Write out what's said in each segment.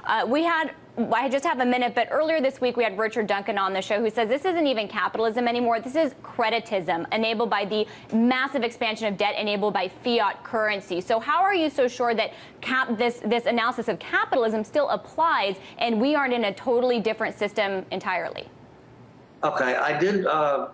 I just have a minute, but earlier this week we had Richard Duncan on the show who says this isn't even capitalism anymore. This is creditism enabled by the massive expansion of debt enabled by fiat currency. So how are you so sure that this analysis of capitalism still applies and we aren't in a totally different system entirely? Okay, I did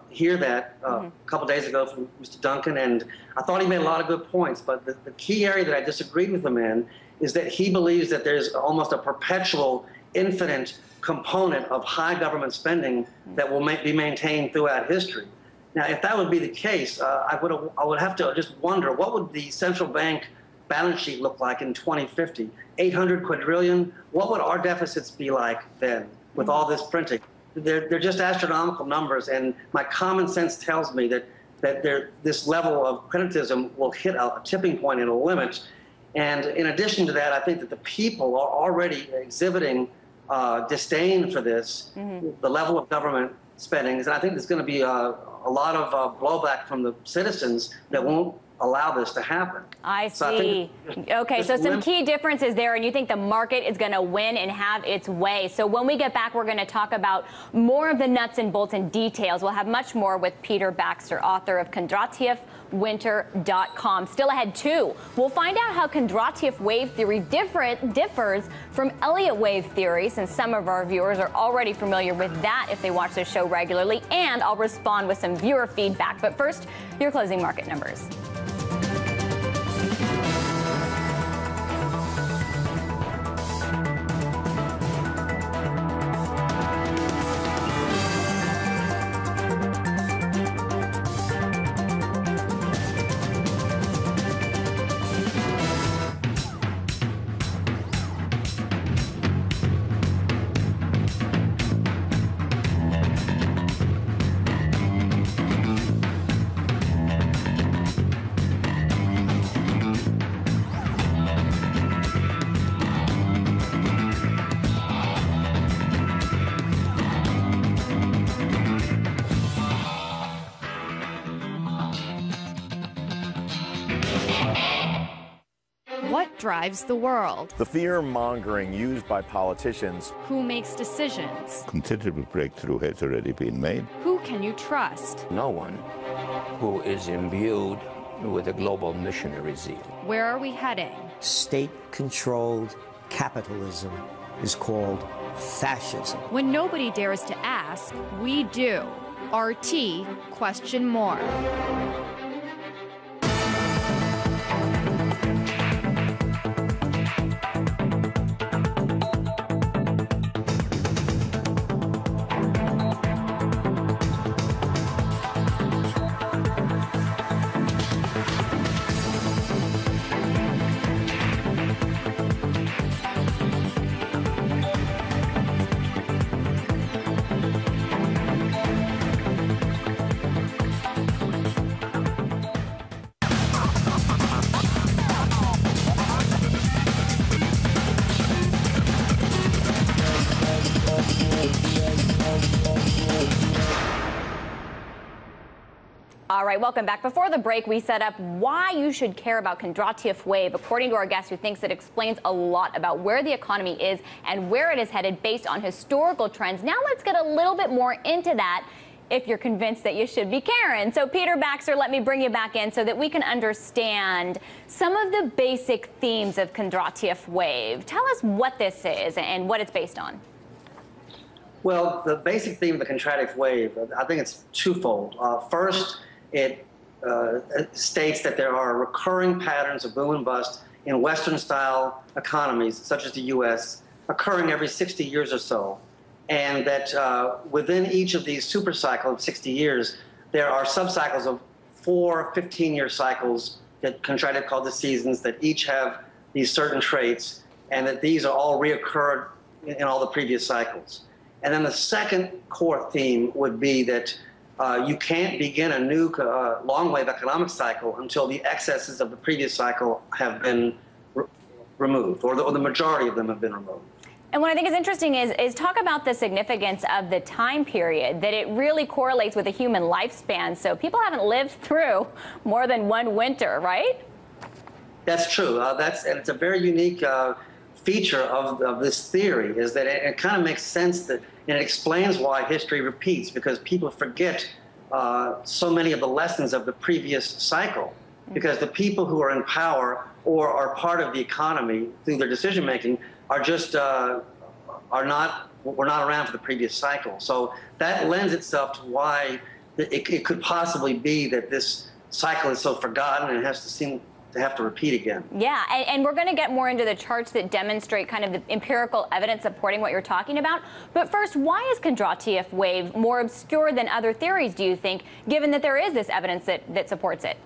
hear that a couple days ago from Mr. Duncan, and I thought he made a lot of good points, but the key area that I disagreed with him in is that he believes that there's almost a perpetual, infinite component of high government spending that will be maintained throughout history. Now, if that would be the case, I would have to just wonder, what would the central bank balance sheet look like in 2050? 800 quadrillion? What would our deficits be like then with all this printing? They're just astronomical numbers, and my common sense tells me that this level of creditism will hit a tipping point and a limit. And in addition to that, I think that the people are already exhibiting disdain for this, the level of government spending. And I think there's going to be a lot of blowback from the citizens that won't allow this to happen. I see. Okay, so some key differences there, and you think the market is going to win and have its way. So when we get back, we're going to talk about more of the nuts and bolts and details. We'll have much more with Peter Baxter, author of KondratieffWinter.com. Still ahead, too, we'll find out how Kondratieff wave theory differs from Elliott wave theory, since some of our viewers are already familiar with that if they watch the show regularly, and I'll respond with some viewer feedback. But first, your closing market numbers. What drives the world? The fear-mongering used by politicians. Who makes decisions? Considerable breakthrough has already been made. Who can you trust? No one who is imbued with a global missionary zeal. Where are we heading? State-controlled capitalism is called fascism. When nobody dares to ask, we do. RT, question more. All right, welcome back. Before the break, we set up why you should care about Kondratieff wave, according to our guest who thinks it explains a lot about where the economy is and where it is headed based on historical trends. Now let's get a little bit more into that if you're convinced that you should be caring. So Peter Baxter, let me bring you back in so that we can understand some of the basic themes of Kondratieff wave. Tell us what this is and what it's based on. Well, the basic theme of the Kondratieff wave, I think it's twofold. First, it states that there are recurring patterns of boom and bust in Western-style economies, such as the U.S., occurring every 60 years or so, and that within each of these super cycles of 60 years, there are subcycles of 4 15-year cycles that Kondratieff called the seasons, that each have these certain traits, and that these are all reoccurred in all the previous cycles. And then the second core theme would be that you can't begin a new long-wave economic cycle until the excesses of the previous cycle have been removed, or the majority of them have been removed. And what I think is interesting is talk about the significance of the time period, that it really correlates with the human lifespan. So people haven't lived through more than one winter, right? That's true. And it's a very unique feature of this theory is that it kind of makes sense that, and it explains why history repeats, because people forget so many of the lessons of the previous cycle. Because the people who are in power or are part of the economy through their decision making are just were not around for the previous cycle. So that lends itself to why it could possibly be that this cycle is so forgotten and has to seem to have to repeat again. Yeah, and we're going to get more into the charts that demonstrate kind of the empirical evidence supporting what you're talking about. But first, why is Kondratieff wave more obscure than other theories, do you think, given that there is this evidence that supports it?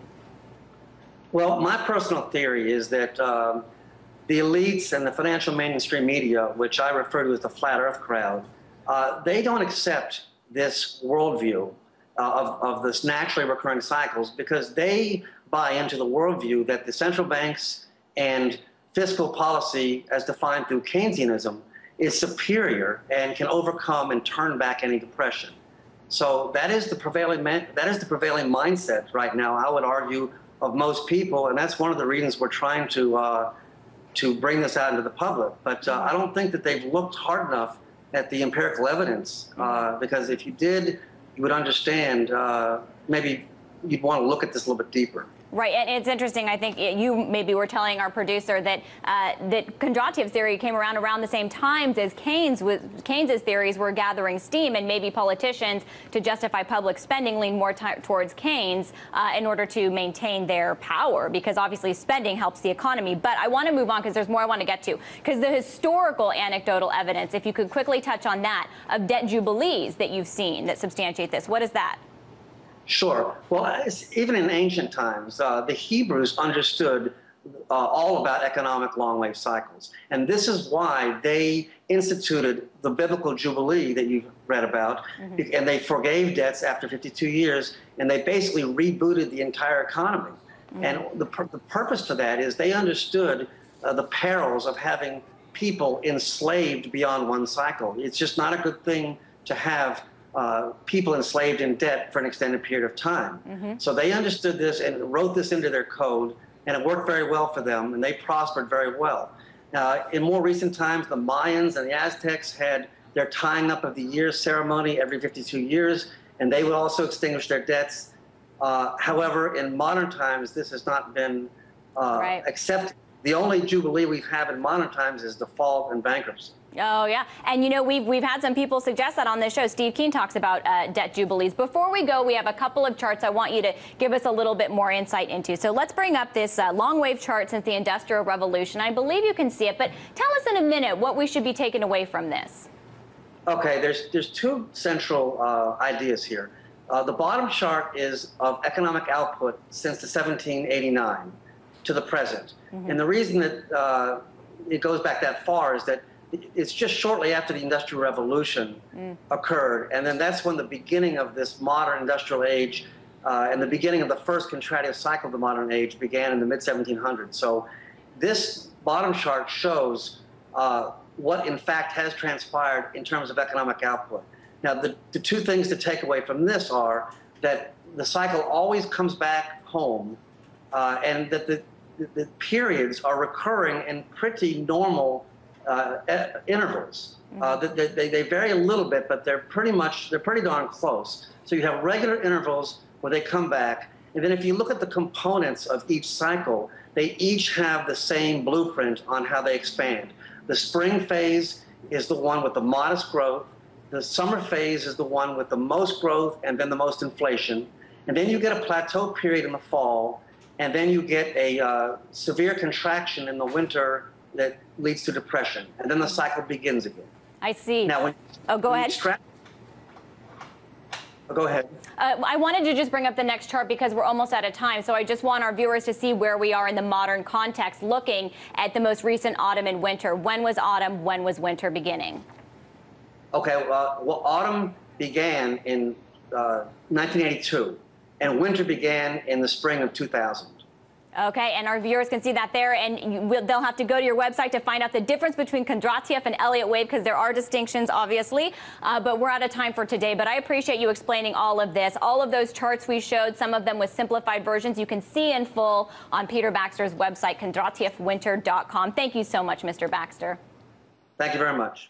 Well, my personal theory is that the elites and the financial mainstream media, which I refer to as the flat earth crowd, they don't accept this worldview of this naturally recurring cycles, because they buy into the worldview that the central banks and fiscal policy as defined through Keynesianism is superior and can overcome and turn back any depression. So that is the prevailing mindset right now, I would argue, of most people, and that's one of the reasons we're trying to bring this out into the public. But I don't think that they've looked hard enough at the empirical evidence, because if you did, you would understand, maybe you'd want to look at this a little bit deeper. Right, and it's interesting. I think you maybe were telling our producer that that Kondratieff's theory came around the same times as Keynes's theories were gathering steam, and maybe politicians, to justify public spending, lean more towards Keynes in order to maintain their power, because obviously spending helps the economy. But I want to move on because there's more I want to get to, because the historical anecdotal evidence, if you could quickly touch on that, of debt jubilees that you've seen that substantiate this. What is that? Sure. Well, even in ancient times, the Hebrews understood all about economic long-wave cycles. And this is why they instituted the biblical jubilee that you've read about, and they forgave debts after 52 years, and they basically rebooted the entire economy. And the purpose for that is they understood the perils of having people enslaved beyond one cycle. It's just not a good thing to have people enslaved in debt for an extended period of time. So they understood this and wrote this into their code, and it worked very well for them, and they prospered very well. In more recent times, the Mayans and the Aztecs had their tying up of the year ceremony every 52 years, and they would also extinguish their debts. However, in modern times, this has not been accepted. The only jubilee we have in modern times is default and bankruptcy. Oh, yeah. And, you know, we've had some people suggest that on this show. Steve Keen talks about debt jubilees. Before we go, we have a couple of charts I want you to give us a little bit more insight into. So let's bring up this long wave chart since the Industrial Revolution. I believe you can see it, but tell us in a minute what we should be taking away from this. Okay, there's two central ideas here. The bottom chart is of economic output since the 1789 to the present. And the reason that it goes back that far is that it's just shortly after the Industrial Revolution occurred, and then that's when the beginning of this modern industrial age and the beginning of the first Kondratieff cycle of the modern age began in the mid-1700s. So this bottom chart shows what in fact has transpired in terms of economic output. Now, the two things to take away from this are that the cycle always comes back home, and that the periods are recurring in pretty normal intervals. They vary a little bit, but they're pretty darn close. So you have regular intervals where they come back, and then if you look at the components of each cycle, they each have the same blueprint on how they expand. The spring phase is the one with the modest growth. The summer phase is the one with the most growth and then the most inflation. And then you get a plateau period in the fall, and then you get a severe contraction in the winter that leads to depression, and then the cycle begins again. I see. Now, go ahead. Go ahead. I wanted to just bring up the next chart because we're almost out of time, so I just want our viewers to see where we are in the modern context, looking at the most recent autumn and winter. When was autumn? When was winter beginning? Okay, well, autumn began in 1982, and winter began in the spring of 2000. Okay, and our viewers can see that there, and they'll have to go to your website to find out the difference between Kondratieff and Elliott wave, because there are distinctions, obviously, but we're out of time for today. But I appreciate you explaining all of this. All of those charts we showed, some of them with simplified versions, you can see in full on Peter Baxter's website, KondratieffWinter.com. Thank you so much, Mr. Baxter. Thank you very much.